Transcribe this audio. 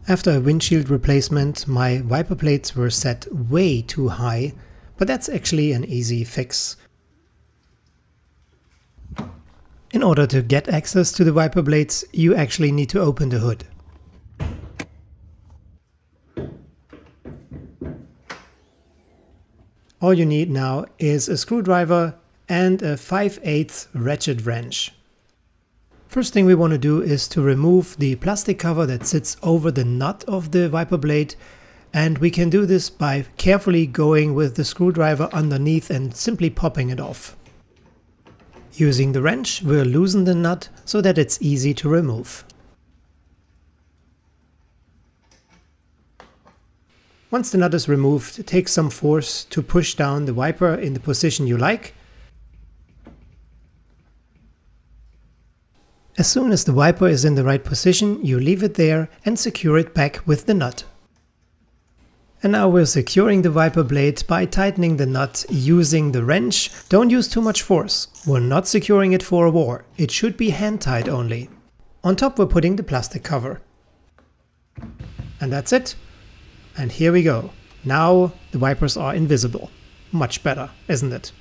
After a windshield replacement, my wiper plates were set way too high, but that's actually an easy fix. In order to get access to the wiper blades, you actually need to open the hood. All you need now is a screwdriver and a 5/8 ratchet wrench. First thing we want to do is to remove the plastic cover that sits over the nut of the wiper blade, and we can do this by carefully going with the screwdriver underneath and simply popping it off. Using the wrench, we'll loosen the nut so that it's easy to remove. Once the nut is removed, take some force to push down the wiper in the position you like. As soon as the wiper is in the right position, you leave it there and secure it back with the nut. And now we're securing the wiper blade by tightening the nut using the wrench. Don't use too much force. We're not securing it for a war. It should be hand tight only. On top we're putting the plastic cover. And that's it. And here we go. Now the wipers are invisible. Much better, isn't it?